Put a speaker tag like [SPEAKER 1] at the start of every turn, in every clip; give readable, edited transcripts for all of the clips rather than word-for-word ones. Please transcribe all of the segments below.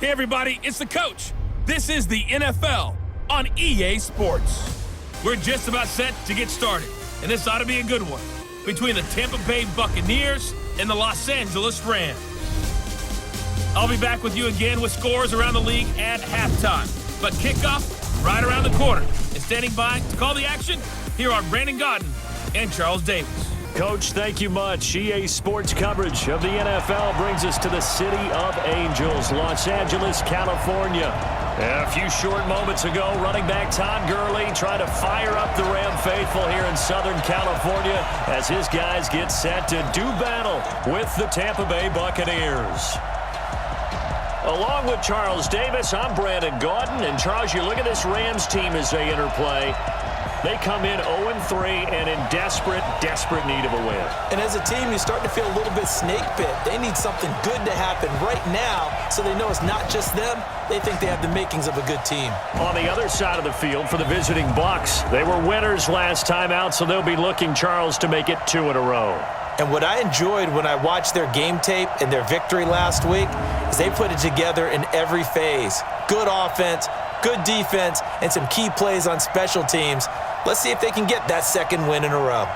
[SPEAKER 1] Hey everybody, it's the coach. This is the NFL on EA Sports. We're just about set to get started, and this ought to be a good one between the Tampa Bay Buccaneers and the Los Angeles Rams. I'll be back with you again with scores around the league at halftime, but kickoff right around the corner. And standing by to call the action, here are Brandon Gaudin and Charles Davis.
[SPEAKER 2] Coach, thank you much. EA Sports coverage of the NFL brings us to the City of Angels, Los Angeles, California. A few short moments ago, running back Todd Gurley trying to fire up the Ram faithful here in Southern California as his guys get set to do battle with the Tampa Bay Buccaneers. Along with Charles Davis, I'm Brandon Gaudin. And Charles, you look at this Rams team as they interplay. They come in 0-3 and in desperate need of a win.
[SPEAKER 3] And as a team, you're starting to feel a little bit snake bit. They need something good to happen right now so they know it's not just them. They think they have the makings of a good team.
[SPEAKER 2] On the other side of the field for the visiting Bucs, they were winners last time out, so they'll be looking, Charles, to make it 2 in a row.
[SPEAKER 3] And what I enjoyed when I watched their game tape and their victory last week is they put it together in every phase. Good offense, good defense, and some key plays on special teams. Let's see if they can get that second win in a row.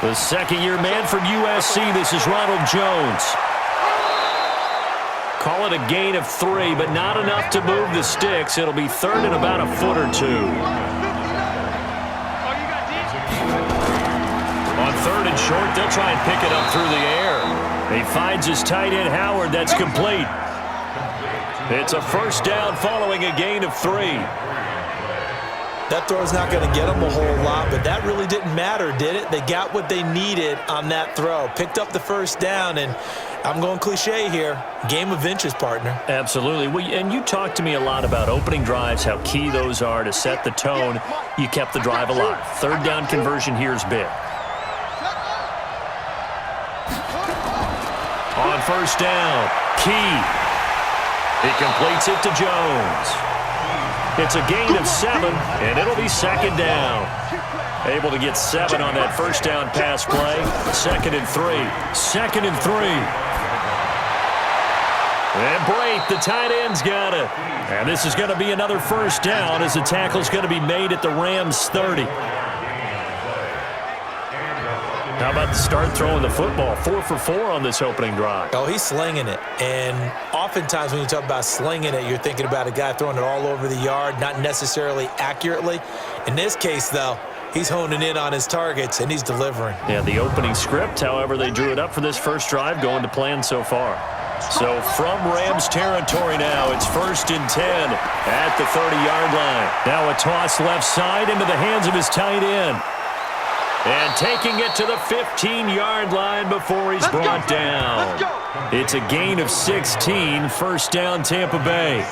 [SPEAKER 2] The second-year man from USC, this is Ronald Jones. Call it a gain of 3, but not enough to move the sticks. It'll be third and about a foot or 2. On third and short, they'll try and pick it up through the air. He finds his tight end, Howard. That's complete. It's a first down following a gain of 3.
[SPEAKER 3] That throw's not going to get them a whole lot, but that really didn't matter, did it? They got what they needed on that throw. Picked up the first down, and I'm going cliche here. Game of inches, partner.
[SPEAKER 2] Absolutely. Well, and you talked to me a lot about opening drives, how key those are to set the tone. You kept the drive alive. Third down conversion here is big. On first down, Key. He completes it to Jones. It's a gain of 7, and it'll be second down. Able to get 7 on that first down pass play. Second and 3. Second and 3. And Brate, the tight end's got it. And this is going to be another first down as the tackle's going to be made at the Rams' 30. How about the start throwing the football? 4 for 4 on this opening drive.
[SPEAKER 3] Oh, he's slinging it. And oftentimes when you talk about slinging it, you're thinking about a guy throwing it all over the yard, not necessarily accurately. In this case, though, he's honing in on his targets, and he's delivering.
[SPEAKER 2] Yeah, the opening script, however, they drew it up for this first drive, going to plan so far. So from Rams territory now, it's first and 10 at the 30-yard line. Now a toss left side into the hands of his tight end. And taking it to the 15-yard line before he's brought down. It's a gain of 16, first down Tampa Bay.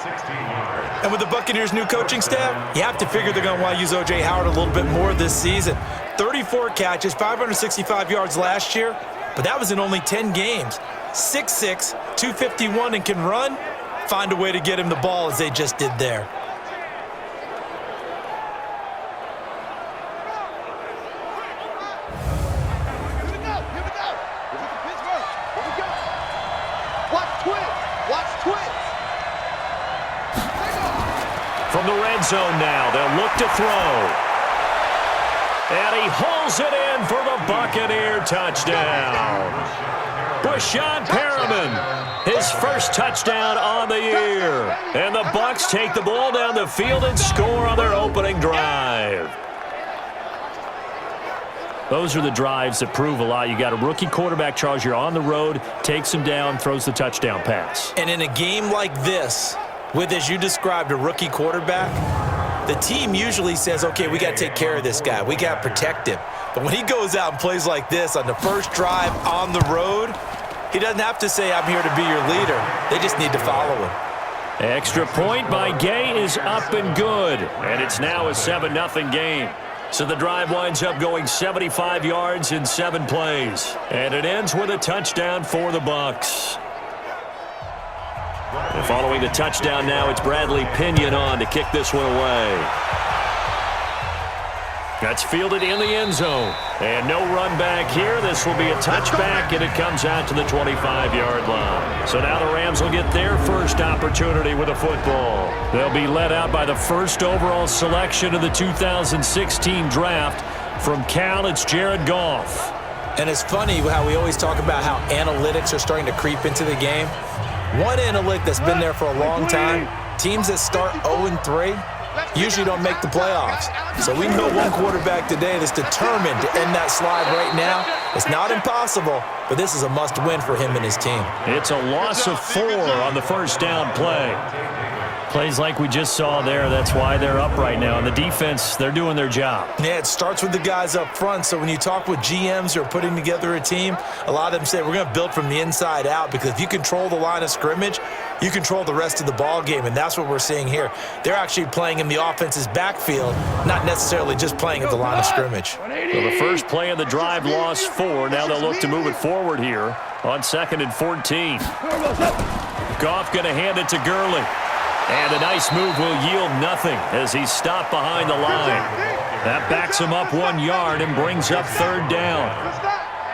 [SPEAKER 3] And with the Buccaneers' new coaching staff, you have to figure they're going to want to use O.J. Howard a little bit more this season. 34 catches, 565 yards last year, but that was in only 10 games. 6'6", 251, and can run. Find a way to get him the ball as they just did there.
[SPEAKER 2] From the red zone now, they'll look to throw. And he hauls it in for the Buccaneer touchdown. Brashad Perriman, his first touchdown on the year. And the Bucs take the ball down the field and score on their opening drive. Those are the drives that prove a lot. You got a rookie quarterback, Charles. You're on the road, takes him down, throws the touchdown pass.
[SPEAKER 3] And in a game like this, with, as you described, a rookie quarterback, the team usually says, okay, we got to take care of this guy. We got to protect him. But when he goes out and plays like this on the first drive on the road, he doesn't have to say, I'm here to be your leader. They just need to follow him.
[SPEAKER 2] Extra point by Gay is up and good. And it's now a 7-0 game. So the drive winds up going 75 yards in 7 plays. And it ends with a touchdown for the Bucs. And following the touchdown now, it's Bradley Pinion on to kick this one away. That's fielded in the end zone. And no run back here. This will be a touchback, and it comes out to the 25-yard line. So now the Rams will get their first opportunity with a football. They'll be led out by the first overall selection of the 2016 draft. From Cal, it's Jared Goff.
[SPEAKER 3] And it's funny how we always talk about how analytics are starting to creep into the game. One analytic that's been there for a long time, teams that start 0-3 usually don't make the playoffs. So we know one quarterback today that's determined to end that slide right now. It's not impossible, but this is a must-win for him and his team.
[SPEAKER 2] It's a loss of 4 on the first down play. Plays like we just saw there, that's why they're up right now. And the defense, they're doing their job.
[SPEAKER 3] Yeah, it starts with the guys up front. So when you talk with GMs who are putting together a team, a lot of them say we're going to build from the inside out, because if you control the line of scrimmage, you control the rest of the ball game, and that's what we're seeing here. They're actually playing in the offense's backfield, not necessarily just playing at the line of scrimmage.
[SPEAKER 2] So the first play of the drive lost 4. Now they'll look to move it forward here on 2nd and 14. Goff going to hand it to Gurley. And a nice move will yield nothing as he's stopped behind the line. That backs him up 1 yard and brings up 3rd down.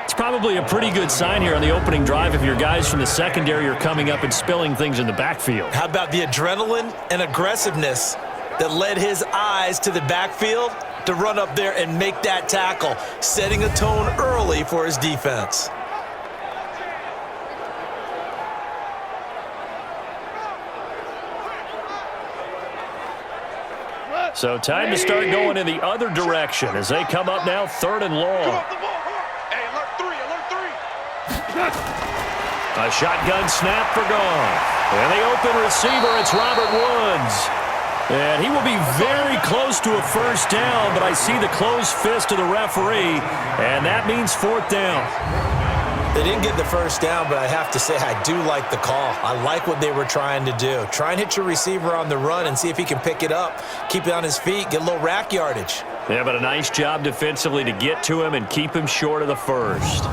[SPEAKER 2] It's probably a pretty good sign here on the opening drive if your guys from the secondary are coming up and spilling things in the backfield.
[SPEAKER 3] How about the adrenaline and aggressiveness that led his eyes to the backfield to run up there and make that tackle, setting a tone early for his defense.
[SPEAKER 2] So time to start going in the other direction as they come up now 3rd and long. A shotgun snap for Goff. And the open receiver, it's Robert Woods. And he will be very close to a first down, but I see the closed fist of the referee, and that means 4th down.
[SPEAKER 3] They didn't get the first down, but I have to say I do like the call. I like what they were trying to do. Try and hit your receiver on the run and see if he can pick it up, keep it on his feet, get a little rack yardage.
[SPEAKER 2] Yeah, but a nice job defensively to get to him and keep him short of the first.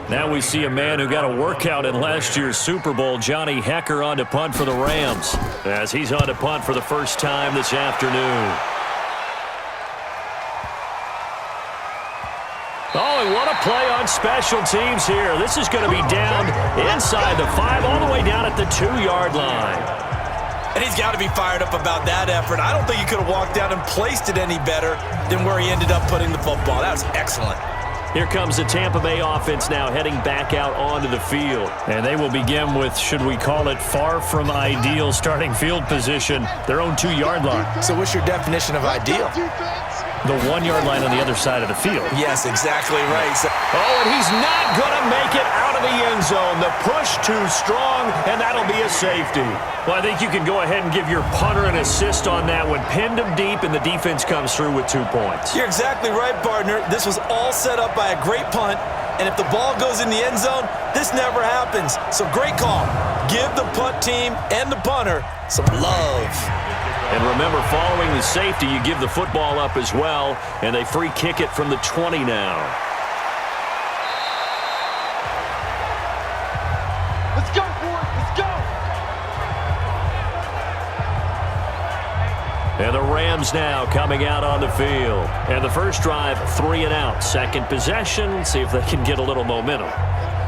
[SPEAKER 2] Now we see a man who got a workout in last year's Super Bowl, Johnny Hecker, on to punt for the Rams, as he's on to punt for the first time this afternoon. Oh, and what a play on special teams here. This is going to be down inside the 5, all the way down at the 2-yard line.
[SPEAKER 3] And he's got to be fired up about that effort. I don't think he could have walked down and placed it any better than where he ended up putting the football. That was excellent.
[SPEAKER 2] Here comes the Tampa Bay offense now heading back out onto the field. And they will begin with, should we call it, far from ideal starting field position, their own 2-yard line.
[SPEAKER 3] So what's your definition of ideal?
[SPEAKER 2] The 1-yard line on the other side of the field.
[SPEAKER 3] Yes, exactly right.
[SPEAKER 2] Oh, and he's not going to make it out of the end zone. The push too strong, and that'll be a safety. Well, I think you can go ahead and give your punter an assist on that one. Pinned him deep, and the defense comes through with 2 points.
[SPEAKER 3] You're exactly right, partner. This was all set up by a great punt, and if the ball goes in the end zone, this never happens. So great call. Give the punt team and the punter some love.
[SPEAKER 2] And remember, following the safety, you give the football up as well, and they free kick it from the 20 now.
[SPEAKER 4] Let's go, boys. Let's go.
[SPEAKER 2] And the Rams now coming out on the field. And the first drive, 3 and out. Second possession, see if they can get a little momentum.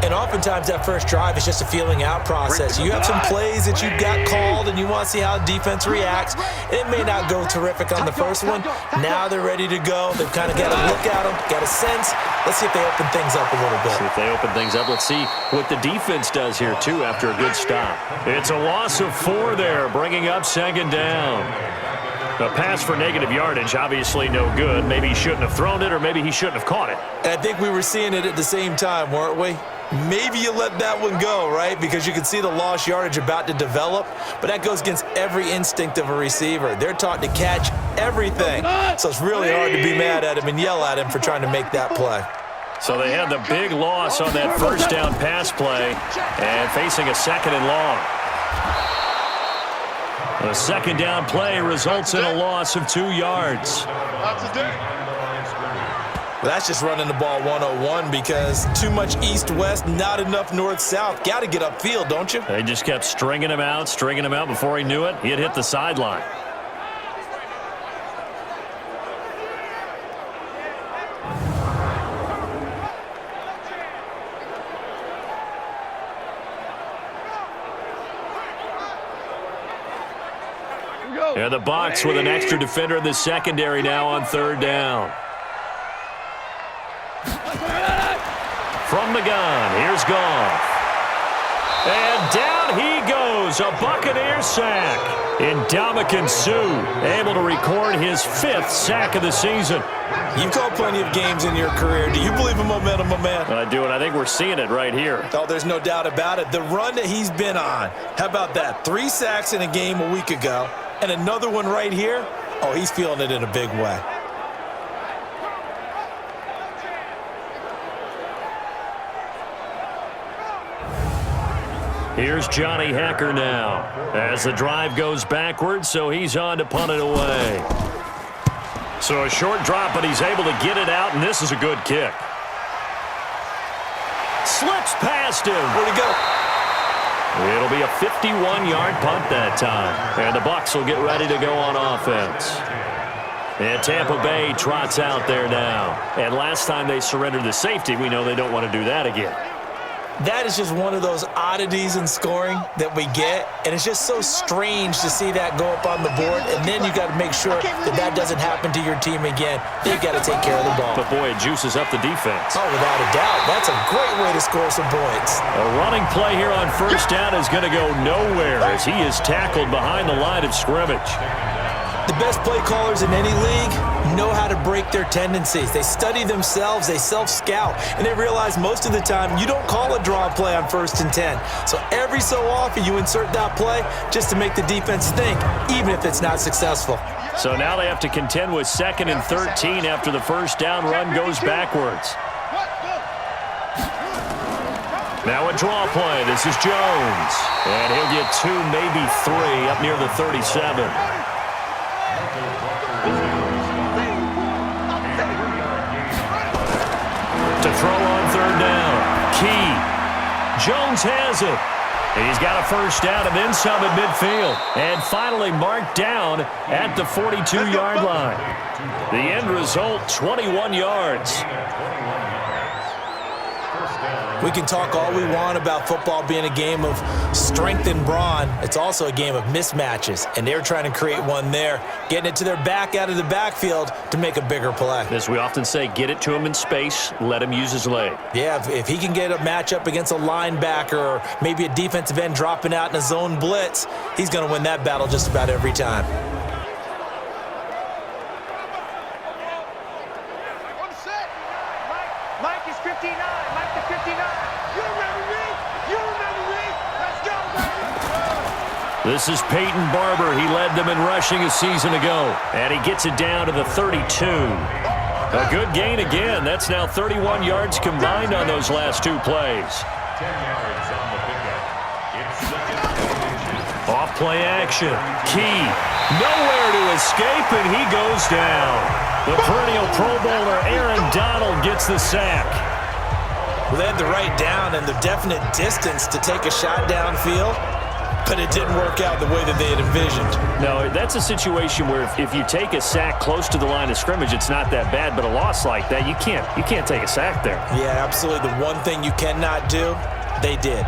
[SPEAKER 3] And oftentimes that first drive is just a feeling out process. You have some plays that you got called and you want to see how the defense reacts. It may not go terrific on the first one. Now they're ready to go. They've kind of got a look at them, got a sense. Let's see if they open things up a little bit.
[SPEAKER 2] See if they open things up. Let's see what the defense does here, too, after a good stop. It's a loss of 4 there, bringing up 2nd down. A pass for negative yardage, obviously no good. Maybe he shouldn't have thrown it, or maybe he shouldn't have caught it.
[SPEAKER 3] I think we were seeing it at the same time, weren't we? Maybe you let that one go, right? Because you can see the lost yardage about to develop, but that goes against every instinct of a receiver. They're taught to catch everything, so it's really hard to be mad at him and yell at him for trying to make that play.
[SPEAKER 2] So they had the big loss on that first down pass play and facing a second and long. The second down play results in a loss of 2 yards.
[SPEAKER 3] Well, that's just running the ball 101 because too much east-west, not enough north-south. Got to get upfield, don't you?
[SPEAKER 2] They just kept stringing him out before he knew it. He had hit the sideline. And the Bucs with an extra defender in the secondary now on third down. From the gun, here's Goff. And down he goes, a Buccaneer sack. Ndamukong Suh able to record his 5th sack of the season.
[SPEAKER 3] You've called plenty of games in your career. Do you believe in momentum, my man?
[SPEAKER 2] I do, and I think we're seeing it right here.
[SPEAKER 3] Oh, there's no doubt about it. The run that he's been on, how about that? 3 sacks in a game a week ago, and another one right here. Oh, he's feeling it in a big way.
[SPEAKER 2] Here's Johnny Hacker now as the drive goes backwards, so he's on to punt it away. So a short drop, but he's able to get it out, and this is a good kick. Slips past him.
[SPEAKER 3] Where'd he go?
[SPEAKER 2] It'll be a 51-yard punt that time, and the Bucs will get ready to go on offense. And Tampa Bay trots out there now. And last time they surrendered the safety, we know they don't want to do that again.
[SPEAKER 3] That is just one of those oddities in scoring that we get, and it's just so strange to see that go up on the board, and then you got to make sure that that doesn't happen to your team again. They've got to take care of the ball.
[SPEAKER 2] But, boy, it juices up the defense.
[SPEAKER 3] Oh, without a doubt. That's a great way to score some points.
[SPEAKER 2] A running play here on first down is going to go nowhere as he is tackled behind the line of scrimmage.
[SPEAKER 3] The best play callers in any league know how to break their tendencies. They study themselves, they self-scout, and they realize most of the time you don't call a draw play on 1st and 10. So every so often you insert that play just to make the defense think, even if it's not successful.
[SPEAKER 2] So now they have to contend with 2nd and 13 after the first down run goes backwards. Now a draw play. This is Jones. And he'll get 2, maybe 3 up near the 37. To throw on third down. Key. Jones has it. He's got a first down and then some at midfield. And finally marked down at the 42-yard line. The end result, 21 yards.
[SPEAKER 3] We can talk all we want about football being a game of strength and brawn. It's also a game of mismatches, and they're trying to create one there, getting it to their back out of the backfield to make a bigger play.
[SPEAKER 2] As we often say, get it to him in space, let him use his leg.
[SPEAKER 3] Yeah, if he can get a matchup against a linebacker or maybe a defensive end dropping out in a zone blitz, he's going to win that battle just about every time.
[SPEAKER 4] Mike is 59. Mike the 59. You remember me? You remember me? Let's go, baby.
[SPEAKER 2] This is Peyton Barber. He led them in rushing a season ago. And he gets it down to the 32. A good gain again. That's now 31 yards combined on those last 2 plays.
[SPEAKER 5] 10 yards on the pickup. It's second and 10.
[SPEAKER 2] Off play action. Key. Nowhere to escape, and he goes down. The perennial Pro Bowler Aaron Donald gets the sack.
[SPEAKER 3] Well, they had the right down and the definite distance to take a shot downfield, but it didn't work out the way that they had envisioned.
[SPEAKER 2] No, that's a situation where if you take a sack close to the line of scrimmage, it's not that bad, but a loss like that, you can't take a sack there.
[SPEAKER 3] Yeah, absolutely. The one thing you cannot do, they did.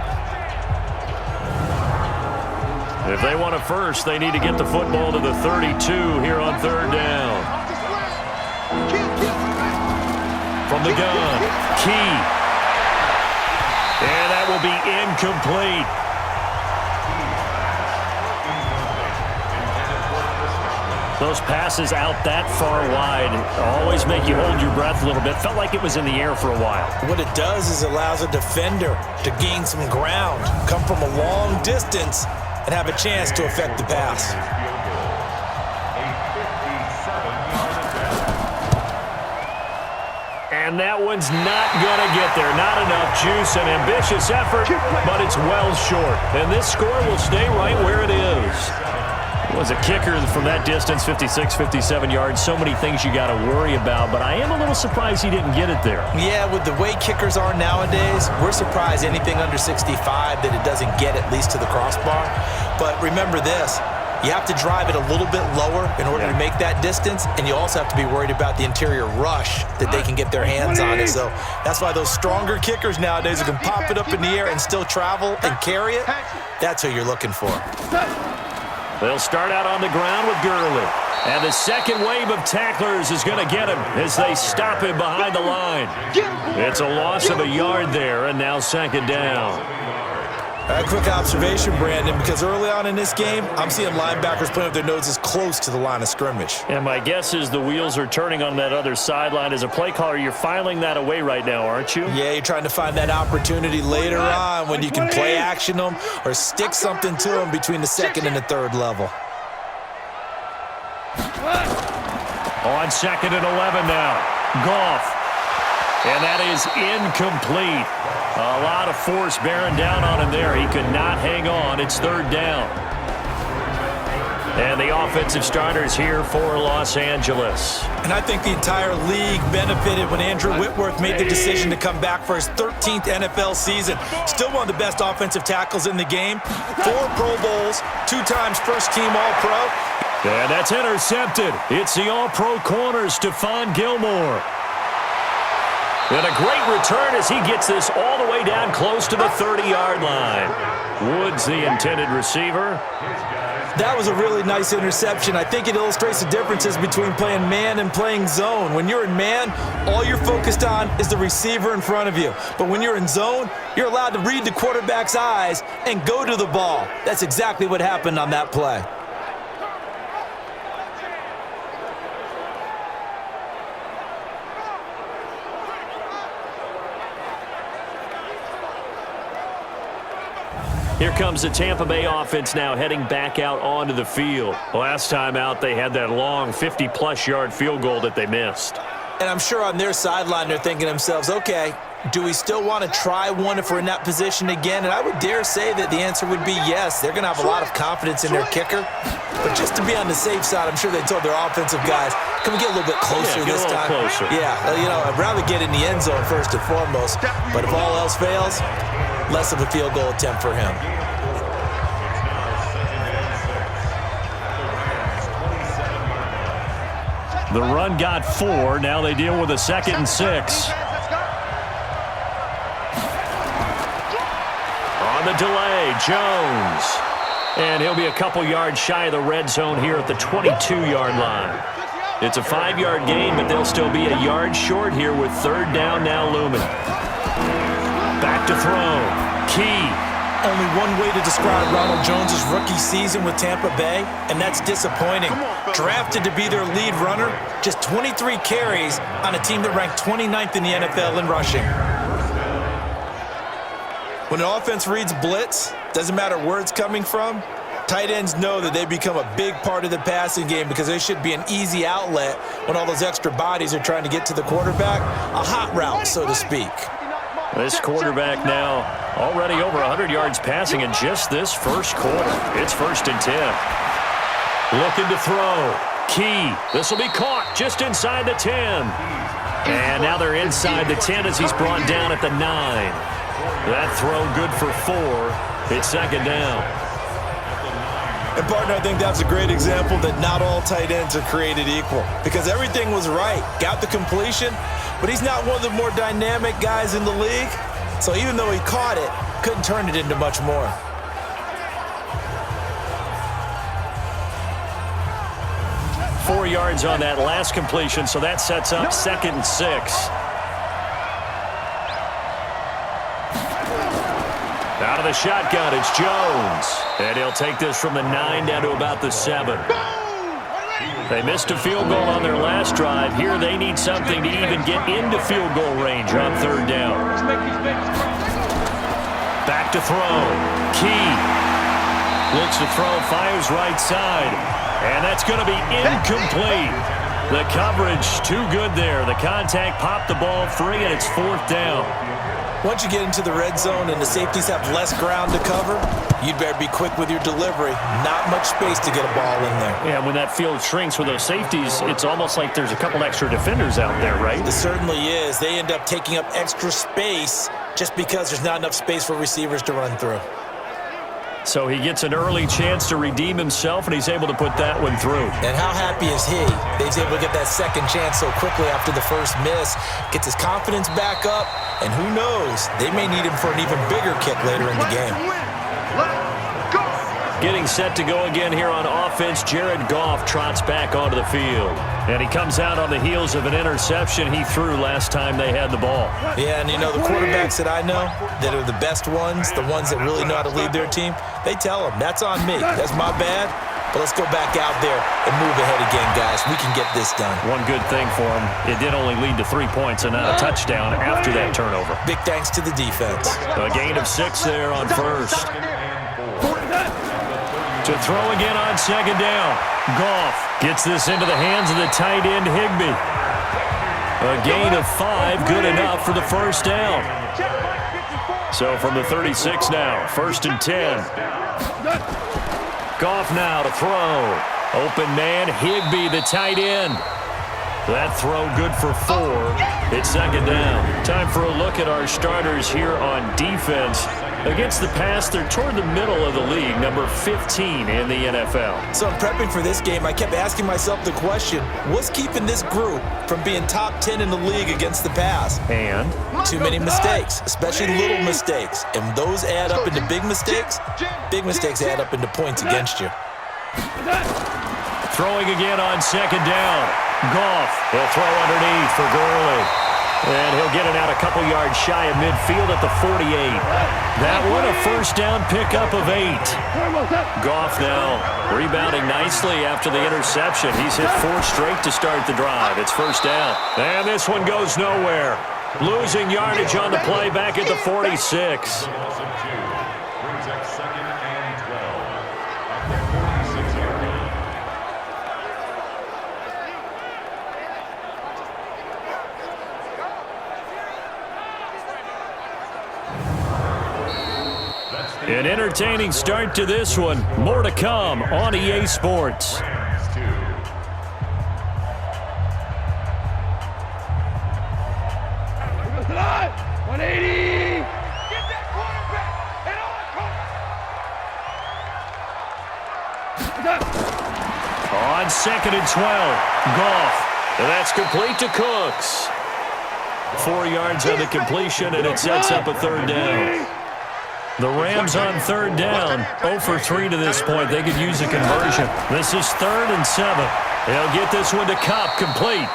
[SPEAKER 2] If they want a first, they need to get the football to the 32 here on third down. From the gun, Key. And that will be incomplete. Those passes out that far wide always make you hold your breath a little bit. Felt like it was in the air for a while.
[SPEAKER 3] What it does is allows a defender to gain some ground, come from a long distance, and have a chance to affect the pass.
[SPEAKER 2] And that one's not going to get there. Not enough juice, an ambitious effort, but it's well short. And this score will stay right where it is. Was a kicker from that distance, 56, 57 yards. So many things you got to worry about, but I am a little surprised he didn't get it there.
[SPEAKER 3] Yeah, with the way kickers are nowadays, we're surprised anything under 65 that it doesn't get at least to the crossbar. But remember this. You have to drive it a little bit lower in order to make that distance, and you also have to be worried about the interior rush that they can get their hands on it. So that's why those stronger kickers nowadays who can pop it up in the air and still travel and carry it, that's who you're looking for.
[SPEAKER 2] They'll start out on the ground with Gurley. And the second wave of tacklers is going to get him as they stop him behind the line. It's a loss of a yard there, and now second down.
[SPEAKER 3] A quick observation, Brandon, because early on in this game, I'm seeing linebackers playing with their noses close to the line of scrimmage.
[SPEAKER 2] And my guess is the wheels are turning on that other sideline. As a play caller, you're filing that away right now, aren't you?
[SPEAKER 3] Yeah, you're trying to find that opportunity later on when you can play action them or stick something to them between the second and the third level.
[SPEAKER 2] On second and 11 now. Goff. And that is incomplete. A lot of force bearing down on him there. He could not hang on. It's third down. And the offensive starters here for Los Angeles.
[SPEAKER 3] And I think the entire league benefited when Andrew Whitworth made the decision to come back for his 13th NFL season. Still one of the best offensive tackles in the game. 4 Pro Bowls, 2 times first-team All-Pro.
[SPEAKER 2] And that's intercepted. It's the All-Pro corner, Stephon Gilmore. And a great return as he gets this all the way down close to the 30-yard line. Woods, the intended receiver.
[SPEAKER 3] That was a really nice interception. I think it illustrates the differences between playing man and playing zone. When you're in man, all you're focused on is the receiver in front of you. But when you're in zone, you're allowed to read the quarterback's eyes and go to the ball. That's exactly what happened on that play.
[SPEAKER 2] Here comes the Tampa Bay offense now heading back out onto the field. Last time out, they had that long 50-plus yard field goal that they missed.
[SPEAKER 3] And I'm sure on their sideline they're thinking to themselves, okay, do we still want to try one if we're in that position again? And I would dare say that the answer would be yes. They're going to have a lot of confidence in their kicker. But just to be on the safe side, I'm sure they told their offensive guys, can we get a little bit closer this time?
[SPEAKER 2] Closer.
[SPEAKER 3] Yeah, I'd rather get in the end zone first and foremost. But if all else fails, less of a field goal attempt for him.
[SPEAKER 2] The run got 4. Now they deal with a 2nd and 6. On the delay, Jones. And he'll be a couple yards shy of the red zone here at the 22-yard line. It's a 5-yard gain, but they'll still be a yard short here with third down now looming. Back to throw. Key.
[SPEAKER 3] Only one way to describe Ronald Jones' rookie season with Tampa Bay, and that's disappointing. Drafted to be their lead runner, just 23 carries on a team that ranked 29th in the NFL in rushing. When an offense reads blitz, doesn't matter where it's coming from, tight ends know that they become a big part of the passing game because they should be an easy outlet when all those extra bodies are trying to get to the quarterback. A hot route, so to speak.
[SPEAKER 2] This quarterback now already over 100 yards passing in just this first quarter. It's 1st and 10. Looking to throw. Key. This will be caught just inside the 10. And now they're inside the 10 as he's brought down at the 9. That throw good for 4. It's 2nd down.
[SPEAKER 3] And, partner, I think that's a great example that not all tight ends are created equal because everything was right. Got the completion, but he's not one of the more dynamic guys in the league. So even though he caught it, couldn't turn it into much more.
[SPEAKER 2] Four yards on that last completion, so that sets up 2nd and 6. Out of the shotgun, it's Jones. And he'll take this from the 9 down to about the 7. They missed a field goal on their last drive. Here they need something to even get into field goal range on third down. Back to throw. Key. Looks to throw, fires right side. And that's going to be incomplete. The coverage too good there. The contact popped the ball free, and it's fourth down.
[SPEAKER 3] Once you get into the red zone and the safeties have less ground to cover, you'd better be quick with your delivery. Not much space to get a ball in there.
[SPEAKER 2] Yeah, when that field shrinks with those safeties, it's almost like there's a couple extra defenders out there, right?
[SPEAKER 3] It certainly is. They end up taking up extra space just because there's not enough space for receivers to run through.
[SPEAKER 2] So he gets an early chance to redeem himself, and he's able to put that one through.
[SPEAKER 3] And how happy is he? He's able to get that second chance so quickly after the first miss. Gets his confidence back up, and who knows, they may need him for an even bigger kick later in the game.
[SPEAKER 2] Getting set to go again here on offense, Jared Goff trots back onto the field. And he comes out on the heels of an interception he threw last time they had the ball.
[SPEAKER 3] Yeah, and you know, the quarterbacks that I know that are the best ones, the ones that really know how to lead their team, they tell them, that's on me, that's my bad, but let's go back out there and move ahead again, guys. We can get this done.
[SPEAKER 2] One good thing for him, it did only lead to 3 points and not a touchdown after that turnover.
[SPEAKER 3] Big thanks to the defense.
[SPEAKER 2] A gain of 6 there on first. To throw again on second down. Goff gets this into the hands of the tight end, Higbee. A gain of 5, good enough for the first down. So from the 36 now, 1st and 10. Goff now to throw. Open man, Higbee, the tight end. That throw good for 4. It's second down. Time for a look at our starters here on defense. Against the pass, they're toward the middle of the league, number 15 in the NFL.
[SPEAKER 3] So in prepping for this game, I kept asking myself the question, what's keeping this group from being top 10 in the league against the pass?
[SPEAKER 2] And?
[SPEAKER 3] Too many mistakes, especially little mistakes. And those add up into big mistakes. Big mistakes add up into points against you.
[SPEAKER 2] Throwing again on second down. Goff will throw underneath for Gurley. And he'll get it out a couple yards shy of midfield at the 48. That one a first down pickup of 8. Goff now rebounding nicely after the interception. He's hit 4 straight to start the drive. It's first down. And this one goes nowhere. Losing yardage on the play back at the 46. An entertaining start to this one. More to come on EA Sports.
[SPEAKER 4] 180. Get that quarterback and
[SPEAKER 2] On 2nd and 12, Goff. And that's complete to Cooks. 4 yards on the completion, and it sets up a third down. The Rams on third down, 0 for 3 to this point. They could use a conversion. This is 3rd and 7. He'll get this one to Kupp, complete.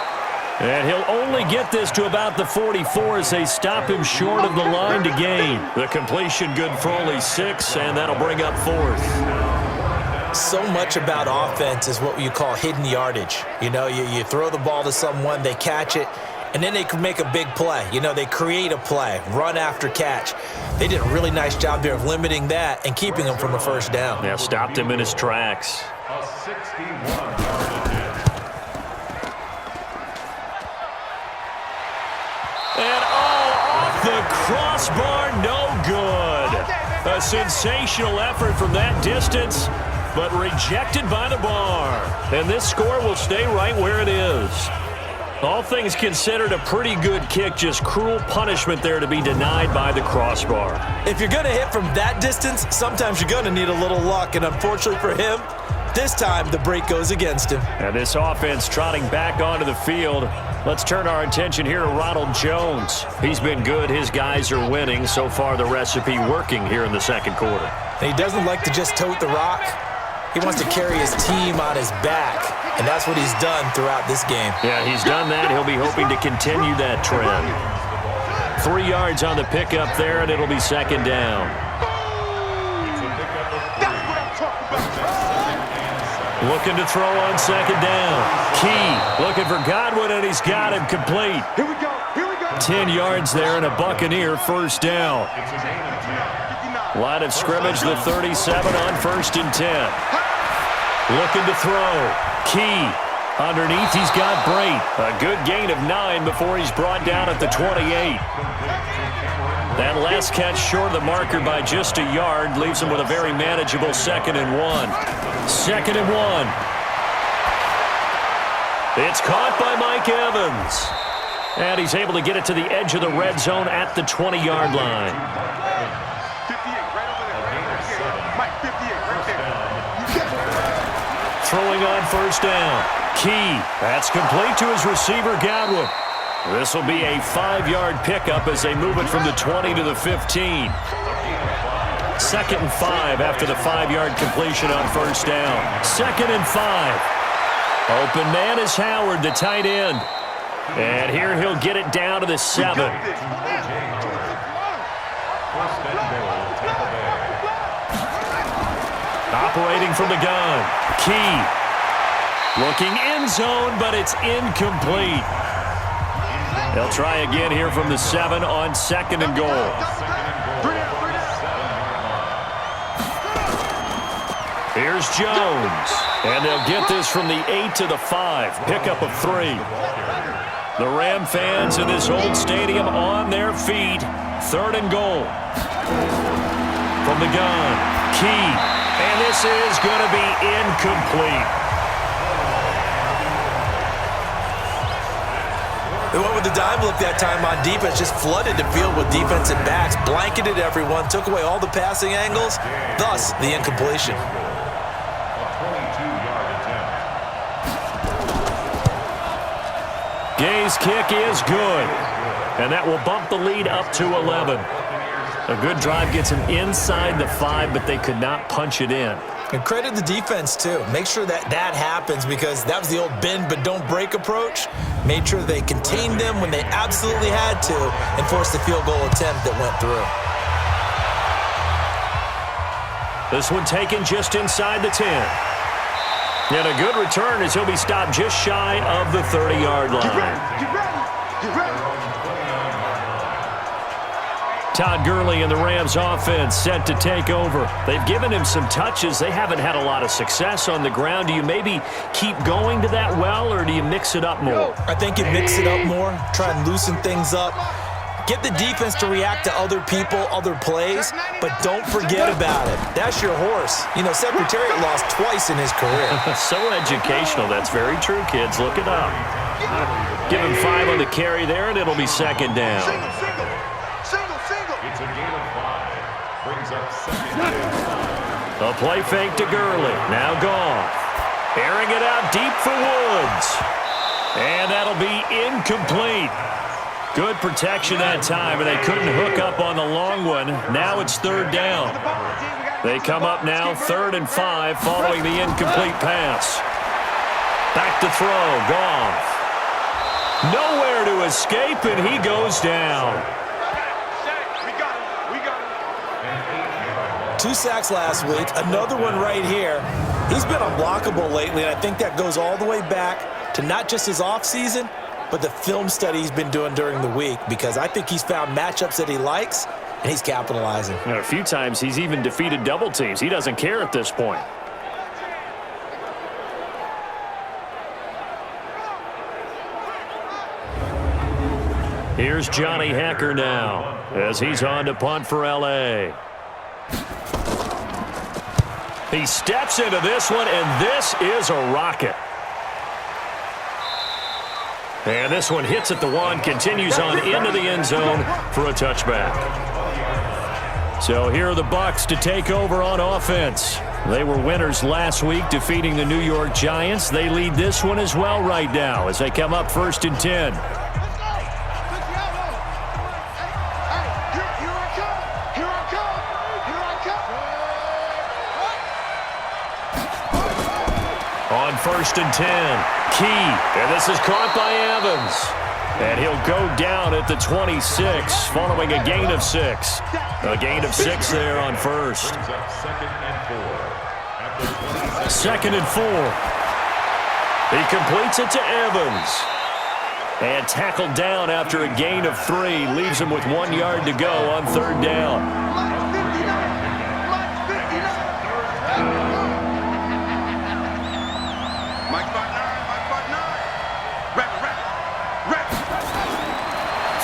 [SPEAKER 2] And he'll only get this to about the 44 as they stop him short of the line to gain. The completion good for only 6, and that'll bring up 4th.
[SPEAKER 3] So much about offense is what you call hidden yardage. You know, you throw the ball to someone, they catch it, and then they can make a big play. You know, they create a play, run after catch. They did a really nice job there of limiting that and keeping him from a first down.
[SPEAKER 2] Yeah, stopped him in his tracks.
[SPEAKER 5] A 61-yard attempt.
[SPEAKER 2] And off the crossbar, no good. A sensational effort from that distance, but rejected by the bar. And this score will stay right where it is. All things considered, a pretty good kick, just cruel punishment there to be denied by the crossbar.
[SPEAKER 3] If you're going to hit from that distance, sometimes you're going to need a little luck, and unfortunately for him, this time the break goes against him.
[SPEAKER 2] And this offense trotting back onto the field. Let's turn our attention here to Ronald Jones. He's been good. His guys are winning. So far, the recipe working here in the second quarter.
[SPEAKER 3] And he doesn't like to just tote the rock. He wants to carry his team on his back, and that's what he's done throughout this game.
[SPEAKER 2] Yeah, he's done that. He'll be hoping to continue that trend. 3 yards on the pickup there, and it'll be second down. Looking to throw on second down. Key looking for Godwin, and he's got him complete.
[SPEAKER 4] Here we go.
[SPEAKER 2] 10 yards there and a Buccaneer first down. Line of scrimmage, the 37 on 1st and 10. Looking to throw. Key. Underneath, he's got Brate. A good gain of 9 before he's brought down at the 28. That last catch short of the marker by just a yard leaves him with a very manageable 2nd and 1. 2nd and 1. It's caught by Mike Evans. And he's able to get it to the edge of the red zone at the 20-yard line.
[SPEAKER 4] 58 right over there. Mike, 58 right there.
[SPEAKER 2] Throwing on 1st down. Key. That's complete to his receiver, Godwin. This will be a 5-yard pickup as they move it from the 20 to the 15. 2nd and 5 after the 5-yard completion on 1st down. 2nd and 5. Open man is Howard, the tight end. And here he'll get it down to the 7. Operating from the gun. Key. Looking end zone, but it's incomplete. They'll try again here from the 7 on 2nd and goal. Here's Jones. And they'll get this from the 8 to the 5. Pickup of 3. The Ram fans in this old stadium on their feet. 3rd and goal. From the gun. Key. And this is going to be incomplete.
[SPEAKER 3] They went with the dime look that time on defense, just flooded the field with defensive backs, blanketed everyone, took away all the passing angles, thus the incompletion.
[SPEAKER 2] Gay's kick is good, and that will bump the lead up to 11. A good drive gets him inside the 5, but they could not punch it in.
[SPEAKER 3] And credit the defense, too. Make sure that happens because that was the old bend but don't break approach. Made sure they contained them when they absolutely had to and forced the field goal attempt that went through.
[SPEAKER 2] This one taken just inside the 10. And a good return as he'll be stopped just shy of the 30-yard line.
[SPEAKER 4] Get ready.
[SPEAKER 2] Todd Gurley and the Rams offense set to take over. They've given him some touches. They haven't had a lot of success on the ground. Do you maybe keep going to that well, or do you mix it up more?
[SPEAKER 3] I think you mix it up more, try and loosen things up. Get the defense to react to other people, other plays, but don't forget about it. That's your horse. You know, Secretariat lost twice in his career.
[SPEAKER 2] So educational. That's very true, kids. Look it up. Give him 5 on the carry there, and it'll be 2nd down.
[SPEAKER 4] Single.
[SPEAKER 5] It's a gain of 5. Brings up 2nd down.
[SPEAKER 2] A play fake to Gurley. Now Goff. Airing it out deep for Woods. And that'll be incomplete. Good protection that time, and they couldn't hook up on the long one. Now it's 3rd down. They come up now 3rd and 5 following the incomplete pass. Back to throw. Goff. Nowhere to escape, and he goes down.
[SPEAKER 3] 2 sacks last week, another one right here. He's been unblockable lately, and I think that goes all the way back to not just his offseason, but the film study he's been doing during the week, because I think he's found matchups that he likes, and he's capitalizing.
[SPEAKER 2] And a few times he's even defeated double teams. He doesn't care at this point. Here's Johnny Hecker now as he's on to punt for L.A. He steps into this one, and this is a rocket. And this one hits at the 1, continues on into the end zone for a touchback. So here are the Bucs to take over on offense. They were winners last week, defeating the New York Giants. They lead this one as well right now as they come up 1st and 10. On 1st and 10, Key, and this is caught by Evans. And he'll go down at the 26, following a gain of 6. A gain of 6 there on 1st.
[SPEAKER 5] Brings up 2nd and 4.
[SPEAKER 2] 2nd and 4. He completes it to Evans. And tackled down after a gain of 3. Leaves him with 1 yard to go on 3rd down.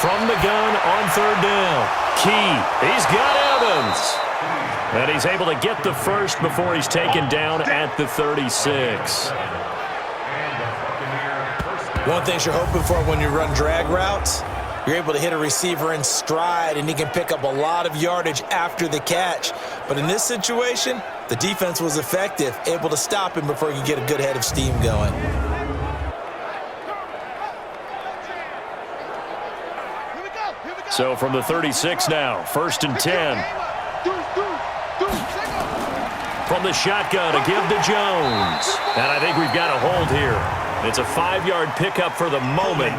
[SPEAKER 2] From the gun on 3rd down. Key. He's got Evans. And he's able to get the first before he's taken down at the 36.
[SPEAKER 3] One thing you're hoping for when you run drag routes, you're able to hit a receiver in stride, and he can pick up a lot of yardage after the catch. But in this situation, the defense was effective, able to stop him before he could get a good head of steam going.
[SPEAKER 2] So from the 36 now, 1st and 10. From the shotgun, a give to Jones. And I think we've got a hold here. It's a 5-yard pickup for the moment.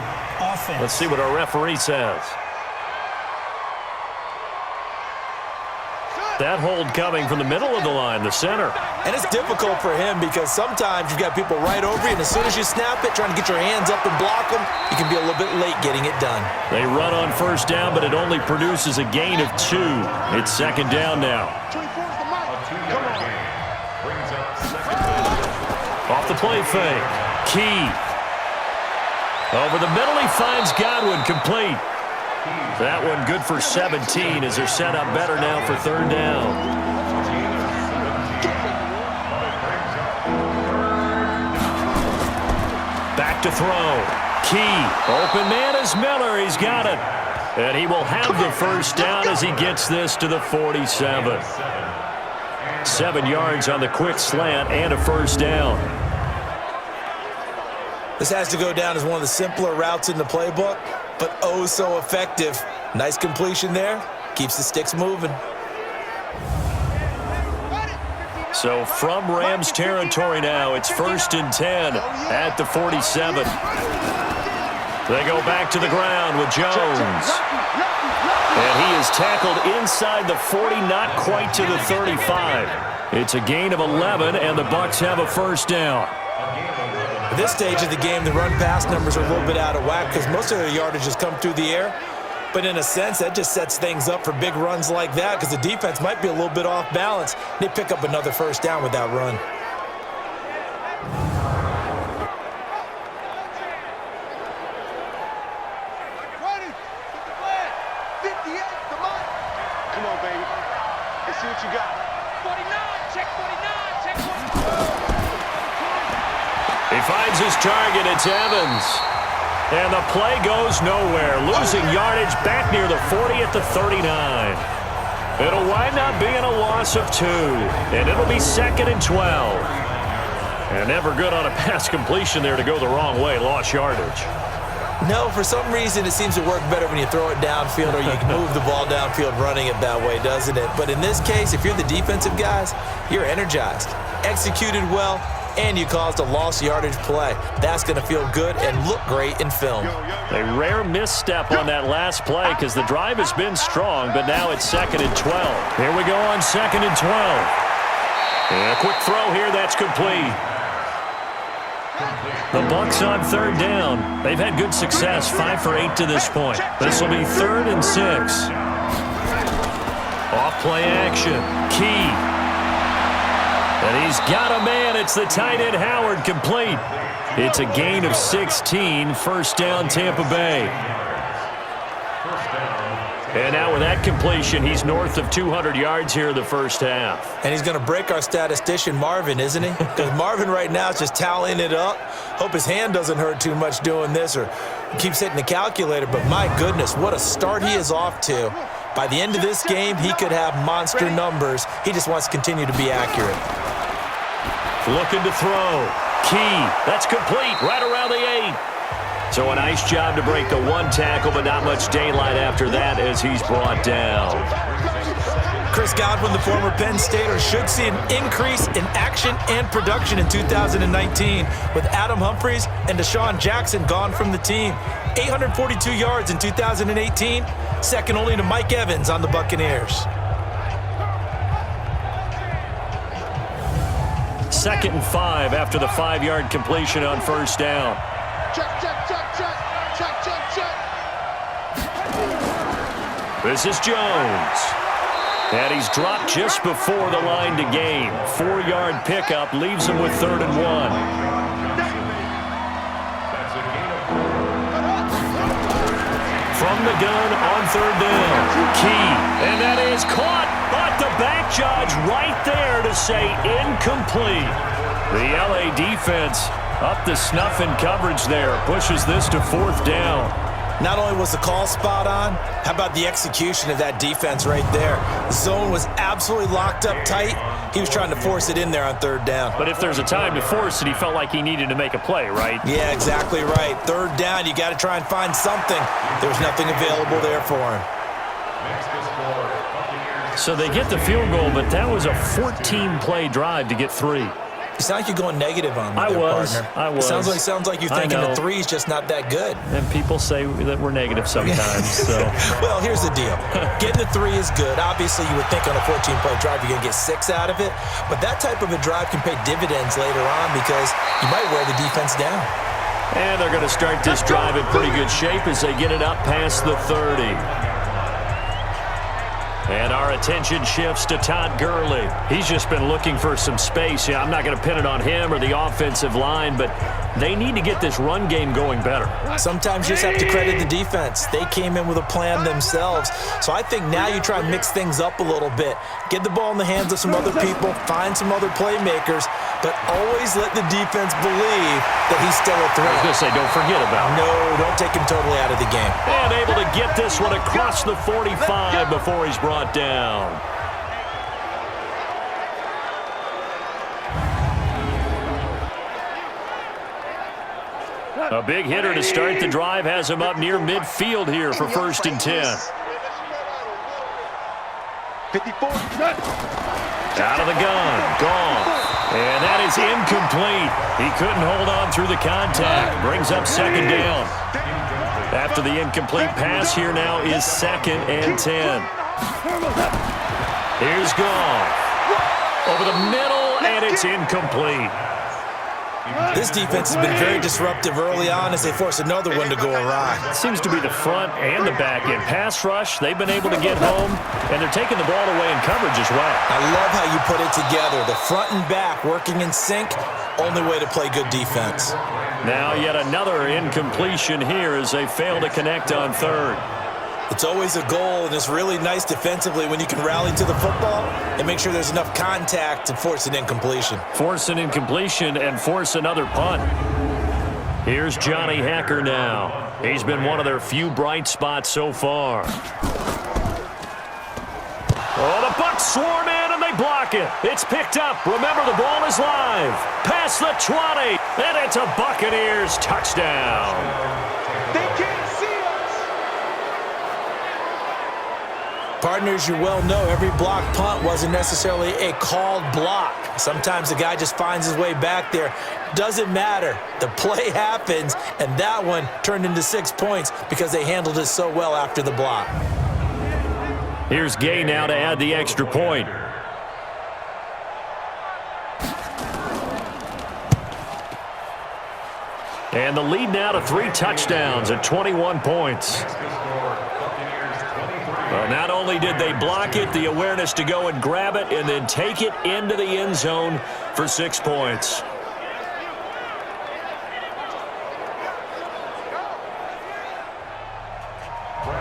[SPEAKER 2] Let's see what our referee says. That hold coming from the middle of the line, the center.
[SPEAKER 3] And it's difficult for him because sometimes you've got people right over you, and as soon as you snap it, trying to get your hands up and block them, you can be a little bit late getting it done.
[SPEAKER 2] They run on 1st down, but it only produces a gain of 2. It's 2nd down now. Off the play fake. Key. Over the middle, he finds Godwin, complete. That one good for 17 as they're set up better now for 3rd down. Back to throw. Key. Open man is Miller. He's got it. And he will have the 1st down as he gets this to the 47. 7 yards on the quick slant and a 1st down.
[SPEAKER 3] This has to go down as one of the simpler routes in the playbook, but oh so effective. Nice completion there. Keeps the sticks moving.
[SPEAKER 2] So from Rams territory now, it's 1st and 10 at the 47. They go back to the ground with Jones. And he is tackled inside the 40, not quite to the 35. It's a gain of 11, and the Bucs have a 1st down.
[SPEAKER 3] At this stage of the game, the run-pass numbers are a little bit out of whack because most of their yardage has come through the air. But in a sense, that just sets things up for big runs like that because the defense might be a little bit off balance. They pick up another 1st down with that run.
[SPEAKER 4] Come on, baby. Let's see what you got. 49, check 49, check 49.
[SPEAKER 2] He finds his target. It's Evans. And the play goes nowhere. Losing yardage back near the 40 at the 39. It'll wind up being a loss of 2. And it'll be 2nd and 12. And never good on a pass completion there to go the wrong way. Lost yardage.
[SPEAKER 3] No, for some reason it seems to work better when you throw it downfield or you can move the ball downfield running it that way, doesn't it? But in this case, if you're the defensive guys, you're energized, executed well, and you caused a lost yardage play. That's going to feel good and look great in film.
[SPEAKER 2] A rare misstep on that last play because the drive has been strong, but now it's 2nd and 12. Here we go on 2nd and 12. And a quick throw here, that's complete. The Bucs on 3rd down. They've had good success, 5 for 8 to this point. This will be 3rd and 6. Off play action. Key. And he's got a man. It's the tight end Howard, complete. It's a gain of 16. 1st down Tampa Bay. And now with that completion, he's north of 200 yards here in the 1st half.
[SPEAKER 3] And he's going to break our statistician Marvin, isn't he? Because Marvin right now is just tallying it up. Hope his hand doesn't hurt too much doing this or keeps hitting the calculator. But my goodness, what a start he is off to. By the end of this game, he could have monster numbers. He just wants to continue to be accurate.
[SPEAKER 2] Looking to throw. Key. That's complete right around the 8. So a nice job to break the 1 tackle, but not much daylight after that as he's brought down.
[SPEAKER 3] Chris Godwin, the former Penn Stater, should see an increase in action and production in 2019 with Adam Humphries and Deshaun Jackson gone from the team. 842 yards in 2018, second only to Mike Evans on the Buccaneers.
[SPEAKER 2] 2nd and 5 after the 5-yard completion on first down.
[SPEAKER 4] Check, check, check, check. Check, check, check.
[SPEAKER 2] This is Jones. And he's dropped just before the line to gain. 4-yard pickup leaves him with 3rd and 1. From the gun on 3rd down. Key. And that is caught. But the back judge right there to say incomplete. The LA defense up to snuff in coverage there. Pushes this to 4th down.
[SPEAKER 3] Not only was the call spot on, how about the execution of that defense right there? The zone was absolutely locked up tight. He was trying to force it in there on 3rd down.
[SPEAKER 2] But if there's a time to force it, he felt like he needed to make a play, right?
[SPEAKER 3] Yeah, exactly right. 3rd down, you got to try and find something. There's nothing available there for him.
[SPEAKER 2] So they get the field goal, but that was a 14-play drive to get 3.
[SPEAKER 3] You sound like you're going negative on me
[SPEAKER 2] I
[SPEAKER 3] there,
[SPEAKER 2] was.
[SPEAKER 3] partner.
[SPEAKER 2] I was.
[SPEAKER 3] It sounds like you're thinking the 3 is just not that good.
[SPEAKER 2] And people say that we're negative sometimes. So.
[SPEAKER 3] Well, here's the deal. Getting the 3 is good. Obviously, you would think on a 14-play drive you're going to get 6 out of it. But that type of a drive can pay dividends later on because you might wear the defense down.
[SPEAKER 2] And they're going to start this drive in pretty good shape as they get it up past the 30. And our attention shifts to Todd Gurley. He's just been looking for some space. Yeah, I'm not going to pin it on him or the offensive line, but they need to get this run game going better.
[SPEAKER 3] Sometimes you just have to credit the defense. They came in with a plan themselves. So I think now you try and mix things up a little bit. Get the ball in the hands of some other people, find some other playmakers, but always let the defense believe that he's still a threat.
[SPEAKER 2] I was going to say, don't forget about him.
[SPEAKER 3] No, don't take him totally out of the game.
[SPEAKER 2] And able to get this one across the 45 before he's brought down. A big hitter to start the drive has him up near midfield here for 1st and 10.
[SPEAKER 4] 54.
[SPEAKER 2] Out of the gun, Goff. And that is incomplete. He couldn't hold on through the contact. Brings up 2nd down. After the incomplete pass, here now is 2nd and 10. Here's Goff. Over the middle, and it's incomplete.
[SPEAKER 3] This defense has been very disruptive early on as they force another one to go awry.
[SPEAKER 2] Seems to be the front and the back end. Pass rush, they've been able to get home, and they're taking the ball away in coverage as well.
[SPEAKER 3] I love how you put it together. The front and back working in sync, only way to play good defense.
[SPEAKER 2] Now yet another incompletion here as they fail to connect on 3rd.
[SPEAKER 3] It's always a goal, and it's really nice defensively when you can rally to the football and make sure there's enough contact to force an incompletion.
[SPEAKER 2] Force an incompletion and force another punt. Here's Johnny Hacker now. He's been one of their few bright spots so far. Oh, the Bucs swarm in and they block it. It's picked up. Remember, the ball is live. Past the 20, and it's a Buccaneers touchdown.
[SPEAKER 4] They can't see us.
[SPEAKER 3] Partners, you well know every block punt wasn't necessarily a called block. Sometimes the guy just finds his way back there. Doesn't matter. The play happens, and that one turned into 6 points because they handled it so well after the block.
[SPEAKER 2] Here's Gay now to add the extra point. And the lead now to 3 touchdowns at 21 points. Well, not only did they block it, the awareness to go and grab it and then take it into the end zone for 6 points.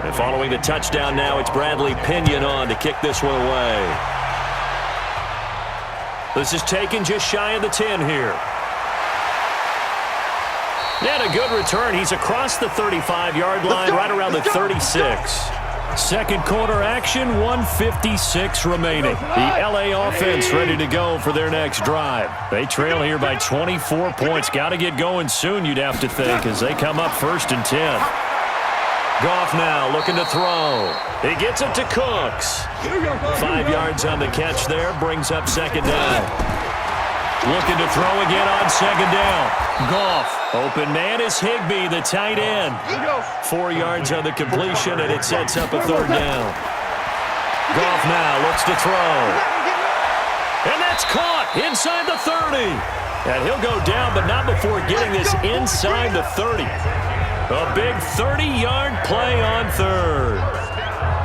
[SPEAKER 2] And following the touchdown now, it's Bradley Pinion on to kick this one away. This is taken just shy of the 10 here. And a good return. He's across the 35-yard line, right around the 36. Second quarter action, 1:56 remaining. The LA offense ready to go for their next drive. They trail here by 24 points. Got to get going soon, you'd have to think, as they come up 1st and 10. Goff now looking to throw. He gets it to Cooks. 5 yards on the catch there, brings up 2nd down. Looking to throw again on 2nd down. Goff. Open man is Higbee, the tight end. 4 yards on the completion, and it sets up a 3rd down. Goff now looks to throw. And that's caught. inside the 30. And he'll go down, but not before getting this inside the 30. A big 30-yard play on third.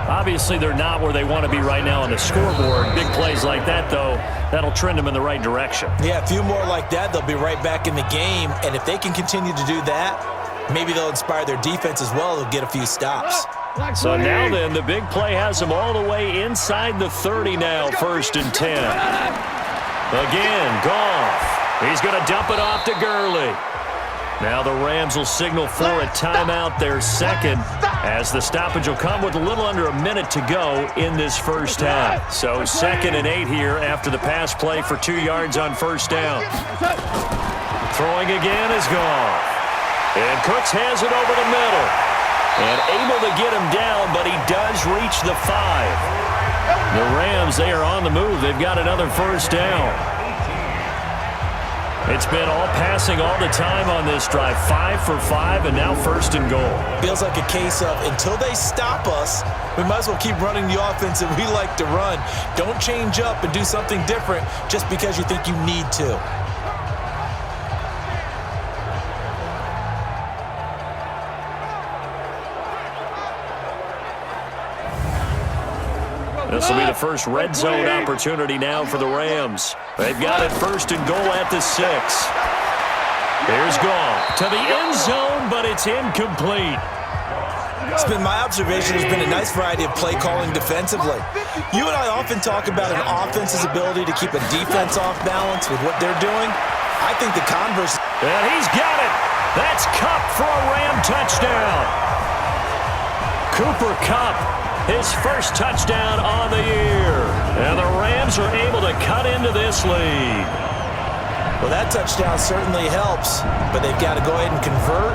[SPEAKER 2] Obviously, they're not where they want to be right now on the scoreboard. Big plays like that, though, that'll trend them in the right direction.
[SPEAKER 3] Yeah, a few more like that, they'll be right back in the game. And if they can continue to do that, maybe they'll inspire their defense as well. They'll get a few stops.
[SPEAKER 2] So now then, the big play has them all the way inside the 30 now, 1st and 10. Again, Goff. He's going to dump it off to Gurley. Now the Rams will signal for a timeout, their second, as the stoppage will come with a little under a minute to go in this first half. So 2nd and 8 here after the pass play for 2 yards on 1st down. Throwing again is Goff. And Cooks has it over the middle. And able to get him down, but he does reach the 5. The Rams, they are on the move. They've got another 1st down. It's been all passing all the time on this drive. 5 for 5, and now 1st and goal.
[SPEAKER 3] Feels like a case of until they stop us, we might as well keep running the offense that we like to run. Don't change up and do something different just because you think you need to.
[SPEAKER 2] This will be the first red zone opportunity now for the Rams. They've got it 1st and goal at the 6. Here's Goff to the end zone, but it's incomplete.
[SPEAKER 3] It's been my observation there's been a nice variety of play calling defensively. You and I often talk about an offense's ability to keep a defense off balance with what they're doing. I think the converse.
[SPEAKER 2] And he's got it. That's Kupp for a Ram touchdown. Cooper Kupp, his first touchdown on the year. And the Rams are able to cut into this lead.
[SPEAKER 3] Well, that touchdown certainly helps, but they've got to go ahead and convert,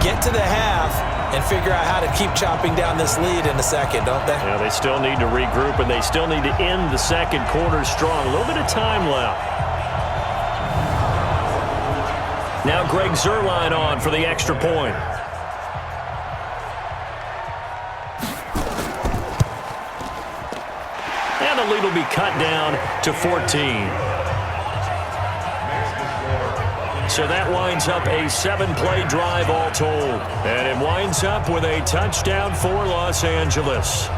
[SPEAKER 3] get to the half, and figure out how to keep chopping down this lead in the second, don't they?
[SPEAKER 2] Yeah, they still need to regroup, and they still need to end the second quarter strong. A little bit of time left. Now Greg Zuerlein on for the extra point. And the lead will be cut down to 14. So that winds up a 7-play drive all told. And it winds up with a touchdown for Los Angeles.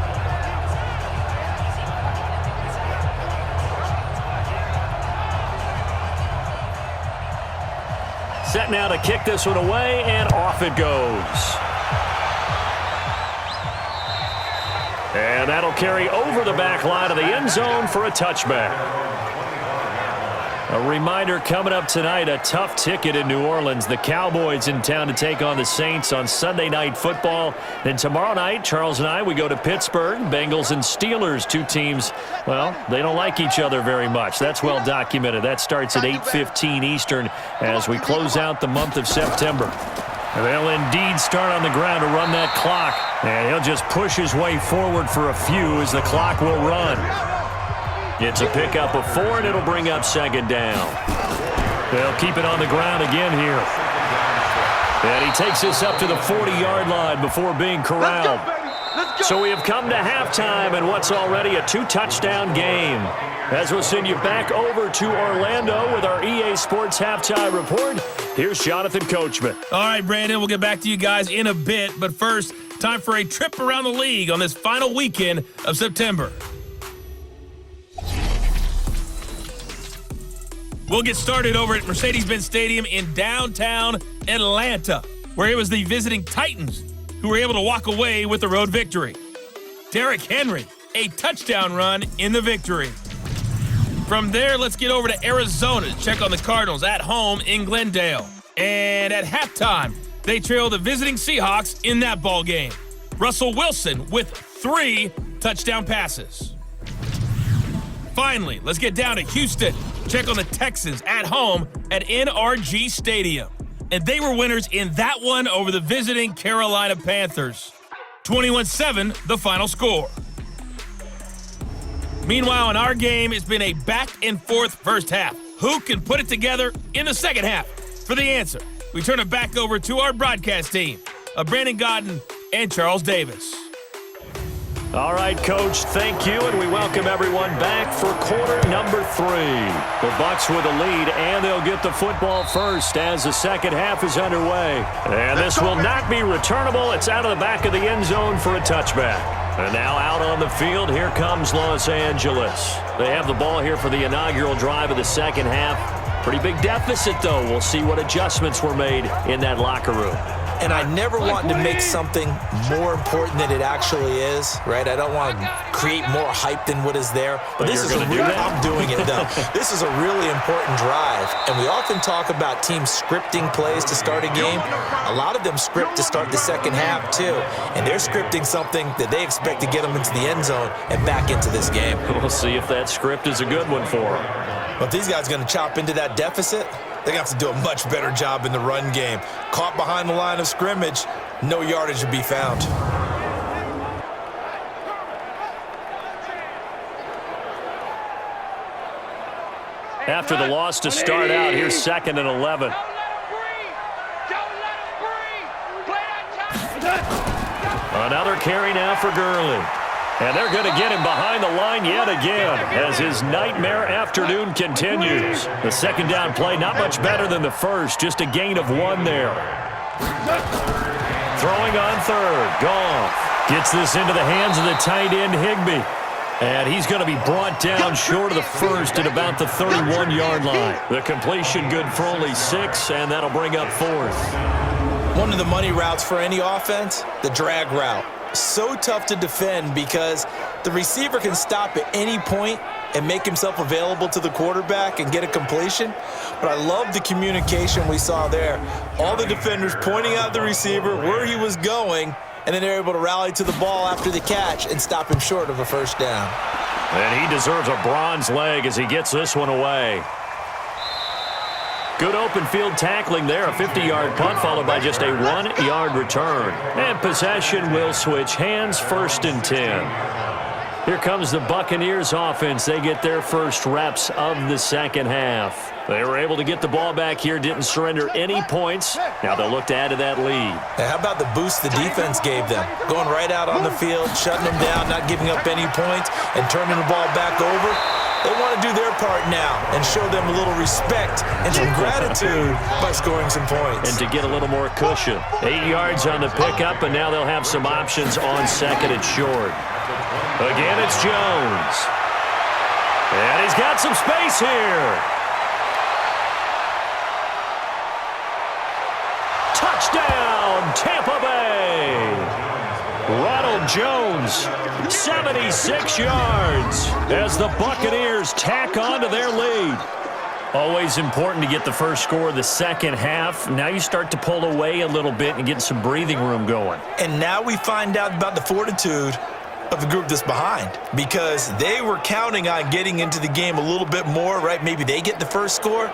[SPEAKER 2] Set now to kick this one away, and off it goes. And that'll carry over the back line of the end zone for a touchback. A reminder coming up tonight, a tough ticket in New Orleans. The Cowboys in town to take on the Saints on Sunday Night Football. Then tomorrow night, Charles and I, we go to Pittsburgh. Bengals and Steelers, two teams, well, they don't like each other very much. That's well documented. That starts at 8:15 Eastern as we close out the month of September. And they'll indeed start on the ground to run that clock. And he'll just push his way forward for a few as the clock will run. It's a pickup of 4, and it'll bring up 2nd down. They'll keep it on the ground again here. And he takes this up to the 40-yard line before being corralled. So we have come to halftime in what's already a 2-touchdown game. As we'll send you back over to Orlando with our EA Sports Halftime Report, here's Jonathan Coachman.
[SPEAKER 1] All right, Brandon, we'll get back to you guys in a bit. But first, time for a trip around the league on this final weekend of September. We'll get started over at Mercedes-Benz Stadium in downtown Atlanta, where it was the visiting Titans who were able to walk away with the road victory. Derrick Henry, a touchdown run in the victory. From there, let's get over to Arizona to check on the Cardinals at home in Glendale. And at halftime, they trail the visiting Seahawks in that ball game. Russell Wilson with 3 touchdown passes. Finally, let's get down to Houston. Check on the Texans at home at NRG Stadium. And they were winners in that one over the visiting Carolina Panthers. 21-7, the final score. Meanwhile, in our game, it's been a back-and-forth first half. Who can put it together in the second half? For the answer, we turn it back over to our broadcast team of Brandon Godden and Charles Davis.
[SPEAKER 2] All right, Coach, thank you, and we welcome everyone back for quarter number 3. The Bucs with a lead, and they'll get the football first as the second half is underway. And this will not be returnable. It's out of the back of the end zone for a touchback. And now out on the field, here comes Los Angeles. They have the ball here for the inaugural drive of the second half. Pretty big deficit, though. We'll see what adjustments were made in that locker room.
[SPEAKER 3] And I never want to make something more important than it actually is, right? I don't want to create more hype than what is there. But this is I'm doing it, though. This is a really important drive. And we often talk about teams scripting plays to start a game. A lot of them script to start the second half, too. And they're scripting something that they expect to get them into the end zone and back into this game.
[SPEAKER 2] We'll see if that script is a good one for them.
[SPEAKER 3] But if these guys are going to chop into that deficit, they're going to have to do a much better job in the run game. Caught behind the line of scrimmage, no yardage to be found.
[SPEAKER 2] After the loss to start out, here's 2nd and 11. Another carry now for Gurley. And they're going to get him behind the line yet again as his nightmare afternoon continues. The second down play, not much better than the first, just a gain of 1 there. Throwing on third, Goff gets this into the hands of the tight end Higbee. And he's going to be brought down short of the first at about the 31-yard line. The completion good for only 6, and that'll bring up 4th.
[SPEAKER 3] One of the money routes for any offense, the drag route. So tough to defend because the receiver can stop at any point and make himself available to the quarterback and get a completion. But I love the communication we saw there. All the defenders pointing out the receiver, where he was going, and then they're able to rally to the ball after the catch and stop him short of a first down.
[SPEAKER 2] And he deserves a bronze leg as he gets this one away. Good open field tackling there, a 50-yard punt followed by just a 1-yard return. And possession will switch hands, 1st and 10. Here comes the Buccaneers offense. They get their first reps of the second half. They were able to get the ball back here, didn't surrender any points. Now they'll look to add to that lead.
[SPEAKER 3] Now, how about the boost the defense gave them? Going right out on the field, shutting them down, not giving up any points, and turning the ball back over. They want to do their part now and show them a little respect and some gratitude by scoring some points.
[SPEAKER 2] And to get a little more cushion. 8 yards on the pickup, and now they'll have some options on 2nd and short. Again, it's Jones. And he's got some space here. Touchdown, Tampa Bay. Ronald Jones, 76 yards as the Buccaneers tack on to their lead. Always important to get the first score of the second half. Now you start to pull away a little bit and get some breathing room going.
[SPEAKER 3] And now we find out about the fortitude of the group that's behind, because they were counting on getting into the game a little bit more, right? Maybe they get the first score.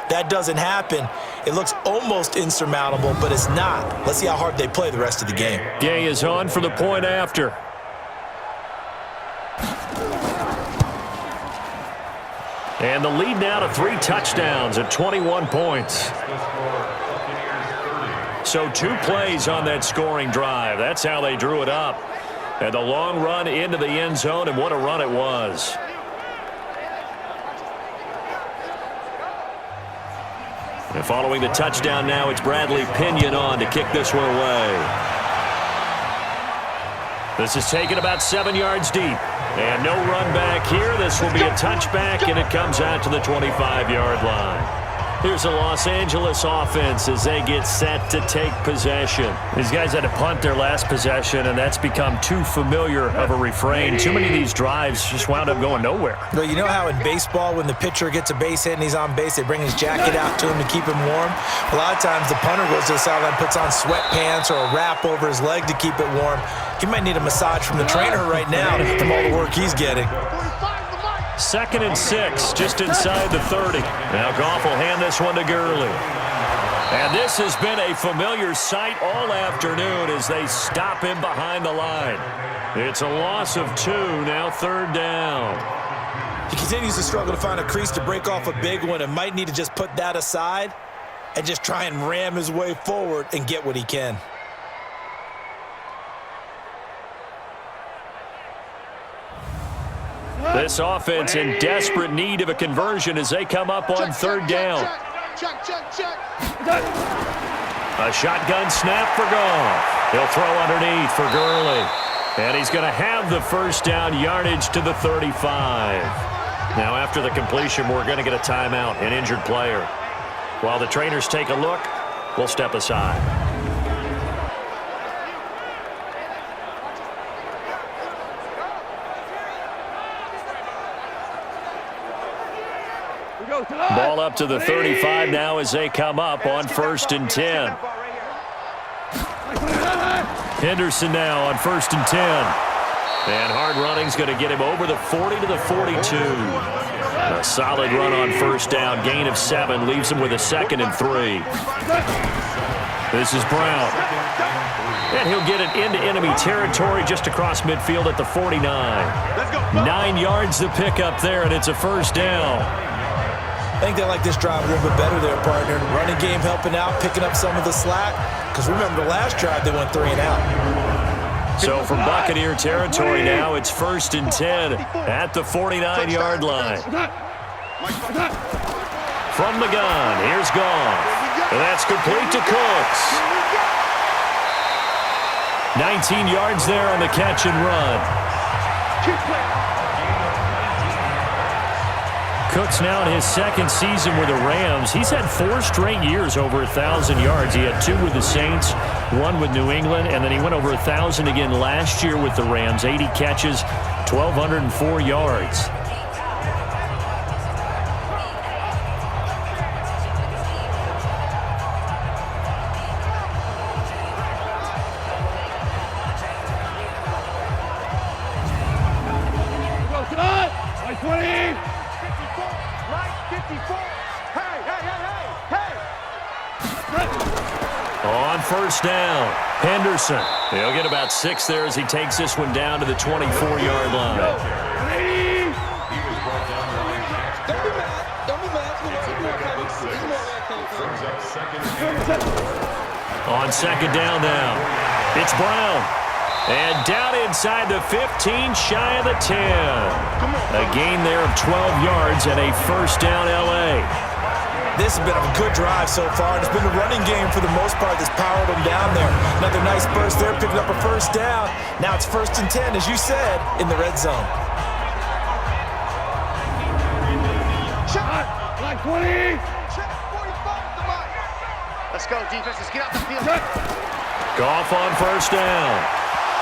[SPEAKER 3] That doesn't happen. It looks almost insurmountable, but it's not. Let's see how hard they play the rest of the game.
[SPEAKER 2] Gay is on for the point after. And the lead now to 3 touchdowns at 21 points. So 2 plays on that scoring drive. That's how they drew it up. And the long run into the end zone, and what a run it was. And following the touchdown now, it's Bradley Pinion on to kick this one away. This is taken about 7 yards deep. And no run back here. This will be a touchback, and it comes out to the 25-yard line. Here's the Los Angeles offense as they get set to take possession. These guys had to punt their last possession, and that's become too familiar of a refrain. Too many of these drives just wound up going nowhere.
[SPEAKER 3] Well, you know how in baseball, when the pitcher gets a base hit and he's on base, they bring his jacket out to him to keep him warm? A lot of times the punter goes to the sideline, puts on sweatpants or a wrap over his leg to keep it warm. He might need a massage from the trainer right now from all the work he's getting.
[SPEAKER 2] 2nd and 6, just inside the 30. Now Goff will hand this one to Gurley. And this has been a familiar sight all afternoon as they stop him behind the line. It's a loss of 2, now 3rd down.
[SPEAKER 3] He continues to struggle to find a crease to break off a big one and might need to just put that aside and just try and ram his way forward and get what he can.
[SPEAKER 2] This offense in desperate need of a conversion as they come up on third down. A shotgun snap for Goff. He'll throw underneath for Gurley. And he's going to have the first down yardage to the 35. Now after the completion, we're going to get a timeout, an injured player. While the trainers take a look, we'll step aside. Ball up to the 35 now as they come up on 1st and 10. Henderson now on 1st and 10. And hard running's going to get him over the 40 to the 42. A solid run on 1st down. Gain of 7 leaves him with a 2nd and 3. This is Brown. And he'll get it into enemy territory just across midfield at the 49. 9 yards to pick up there, and it's a 1st down.
[SPEAKER 3] I think they like this drive a little bit better there, partner. Running game helping out, picking up some of the slack. Because remember, the last drive they went 3 and out.
[SPEAKER 2] So from Buccaneer territory now, it's 1st and 10 at the 49-yard line. From the gun, here's Goff. And that's complete to Cooks. 19 yards there on the catch and run. Cooks now in his 2nd season with the Rams. He's had 4 straight years over 1,000 yards. He had 2 with the Saints, 1 with New England, and then he went over 1,000 again last year with the Rams. 80 catches, 1,204 yards. On 1st down, Henderson. He'll get about 6 there as he takes this one down to the 24-yard line. On 2nd down now, it's Brown. And down inside the 15, shy of the 10. A gain there of 12 yards and a 1st down L.A.
[SPEAKER 3] This has been a good drive so far. It's been a running game for the most part that's powered them down there. Another nice burst there, picking up a 1st down. Now it's 1st and 10, as you said, in the red zone.
[SPEAKER 4] Shot! Line 20! Check 45 the line. Let's go, defense. Let's get out the field.
[SPEAKER 2] Goff on 1st down.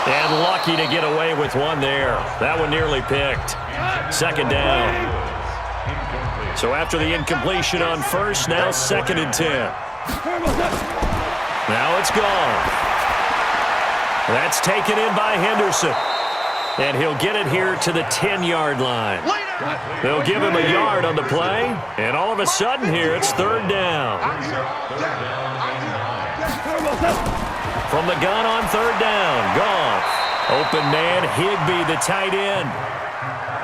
[SPEAKER 2] And lucky to get away with one there. That one nearly picked. 2nd down. So after the incompletion on 1st, now 2nd and 10. Now it's gone. That's taken in by Henderson. And he'll get it here to the 10-yard line. They'll give him a yard on the play. And all of a sudden here, it's 3rd down. From the gun on 3rd down, Goff. Open man, Higbee, the tight end.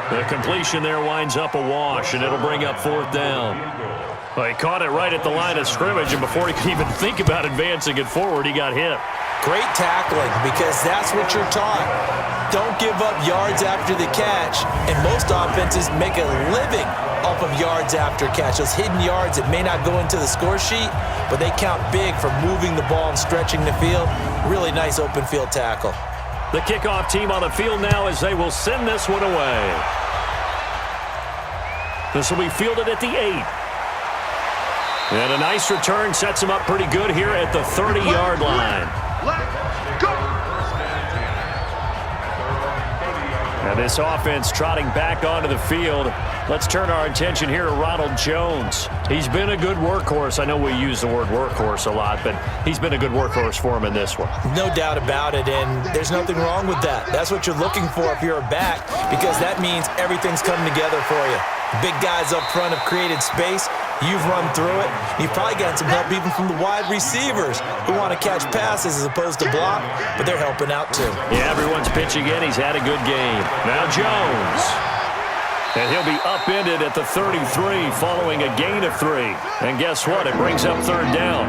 [SPEAKER 2] The completion there winds up a wash, and it'll bring up 4th down. Well, he caught it right at the line of scrimmage, and before he could even think about advancing it forward, he got hit.
[SPEAKER 3] Great tackling, because that's what you're taught. Don't give up yards after the catch, and most offenses make a living off of yards after catch. Those hidden yards that may not go into the score sheet, but they count big for moving the ball and stretching the field. Really nice open field tackle.
[SPEAKER 2] The kickoff team on the field now as they will send this one away. This will be fielded at the 8. And a nice return sets him up pretty good here at the 30-yard line.
[SPEAKER 4] Let's go!
[SPEAKER 2] And this offense trotting back onto the field. Let's turn our attention here to Ronald Jones. He's been a good workhorse. I know we use the word workhorse a lot, but he's been a good workhorse for him in this one.
[SPEAKER 3] No doubt about it, and there's nothing wrong with that. That's what you're looking for if you're a back, because that means everything's coming together for you. Big guys up front have created space. You've run through it. You've probably gotten some help even from the wide receivers who want to catch passes as opposed to block, but they're helping out too.
[SPEAKER 2] Yeah, everyone's pitching in. He's had a good game. Now Jones. And he'll be upended at the 33 following a gain of 3. And guess what? It brings up 3rd down.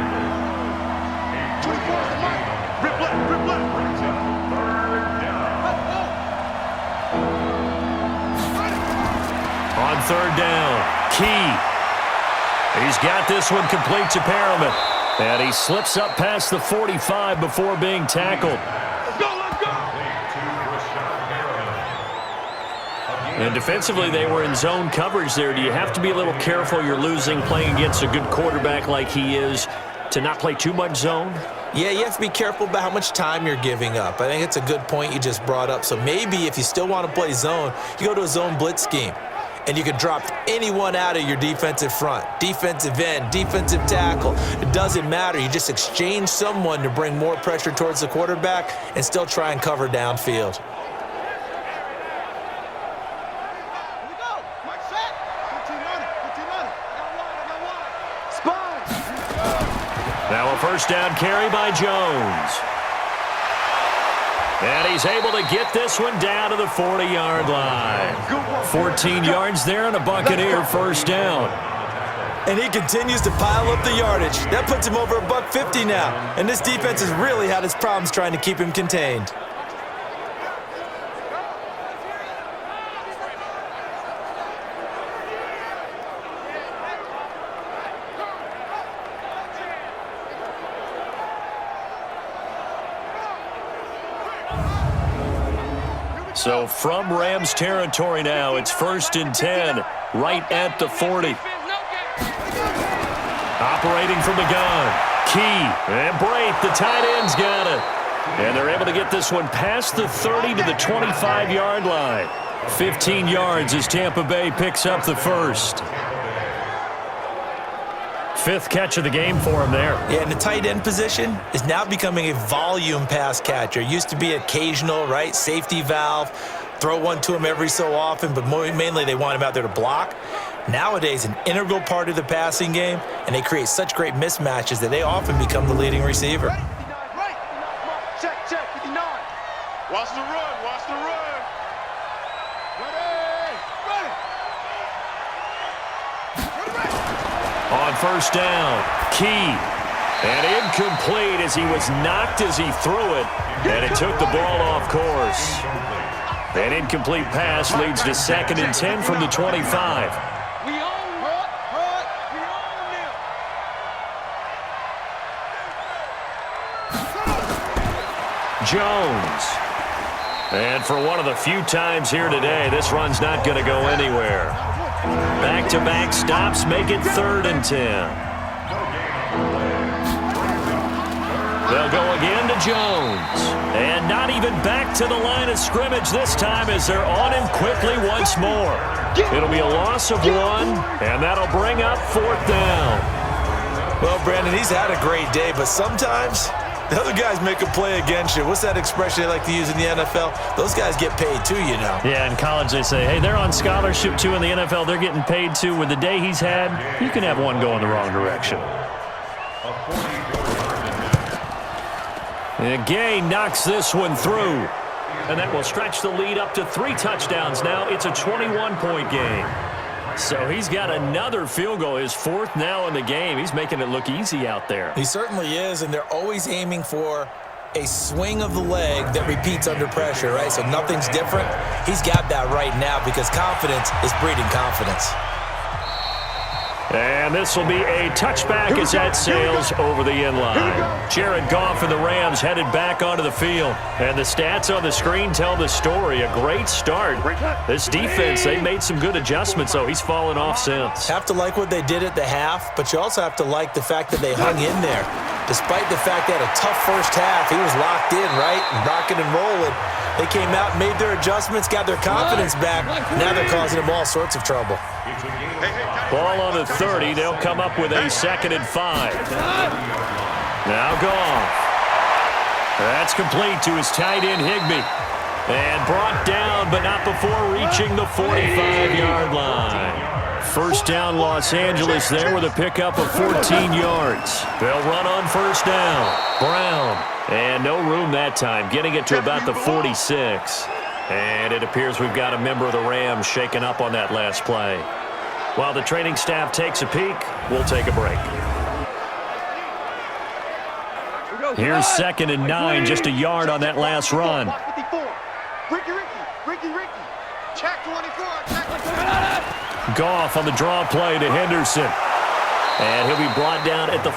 [SPEAKER 2] third down. Key. He's got this one complete to Perriman. And he slips up past the 45 before being tackled.
[SPEAKER 4] Let's go, let's go!
[SPEAKER 2] And defensively, they were in zone coverage there. Do you have to be a little careful? You're losing playing against a good quarterback like he is to not play too much zone?
[SPEAKER 3] Yeah, you have to be careful about how much time you're giving up. I think it's a good point you just brought up. So maybe if you still want to play zone, you go to a zone blitz scheme. And you can drop anyone out of your defensive front, defensive end, defensive tackle. It doesn't matter. You just exchange someone to bring more pressure towards the quarterback and still try and cover downfield.
[SPEAKER 2] Now a first down carry by Jones. And he's able to get this one down to the 40-yard line. 14 yards there and a Buccaneer first down.
[SPEAKER 3] And he continues to pile up the yardage. That puts him over $150 now. And this defense has really had its problems trying to keep him contained.
[SPEAKER 2] So from Rams territory now, it's 1st and 10, right at the 40. Operating from the gun, Key, and Brate, the tight end's got it. And they're able to get this one past the 30 to the 25-yard line. 15 yards as Tampa Bay picks up the first. 5th catch of the game for him there.
[SPEAKER 3] Yeah, and the tight end position is now becoming a volume pass catcher. Used to be occasional, right? Safety valve. Throw one to him every so often, but mainly they want him out there to block. Nowadays, an integral part of the passing game, and they create such great mismatches that they often become the leading receiver.
[SPEAKER 4] Check, 59. Watch the run, watch the run. Ready.
[SPEAKER 2] On first down, Key. And incomplete as he was knocked as he threw it. And it took the ball off course. An incomplete pass leads to 2nd and 10 from the 25.
[SPEAKER 4] We own them.
[SPEAKER 2] Jones. And for one of the few times here today, this run's not going to go anywhere. Back-to-back stops make it 3rd and 10. They'll go again to Jones. And not even back to the line of scrimmage this time as they're on him quickly once more. It'll be a loss of 1, and that'll bring up 4th down.
[SPEAKER 3] Well, Brandon, he's had a great day, but sometimes the other guys make a play against you. What's that expression they like to use in the NFL? Those guys get paid too, you know.
[SPEAKER 2] Yeah, in college they say, hey, they're on scholarship too. In the NFL, they're getting paid too. With the day he's had, you can have one go in the wrong direction. And Gay knocks this one through. And that will stretch the lead up to 3 touchdowns now. It's a 21-point game. So he's got another field goal, his 4th now in the game. He's making it look easy out there.
[SPEAKER 3] He certainly is, and they're always aiming for a swing of the leg that repeats under pressure, right? So nothing's different. He's got that right now because confidence is breeding confidence.
[SPEAKER 2] And this will be a touchback as that sails over the end line. Jared Goff and the Rams headed back onto the field. And the stats on the screen tell the story. A great start. This defense, they made some good adjustments, so he's fallen off since.
[SPEAKER 3] Have to like what they did at the half, but you also have to like the fact that they hung in there. Despite the fact they had a tough first half, he was locked in, right? And rocking and rolling. They came out, made their adjustments, got their confidence back. Now they're causing them all sorts of trouble.
[SPEAKER 2] Ball on the 30. They'll come up with a 2nd and 5. Now Goff. That's complete to his tight end, Higbee. And brought down, but not before reaching the 45-yard line. First down, Los Angeles there with a pickup of 14 yards. They'll run on first down. Brown. And no room that time, getting it to about the 46. And it appears we've got a member of the Rams shaken up on that last play. While the training staff takes a peek, we'll take a break. Here's 2nd and 9, just a yard on that last run.
[SPEAKER 4] Ricky. Check 24. Check 24.
[SPEAKER 2] Goff on the draw play to Henderson. And he'll be brought down at the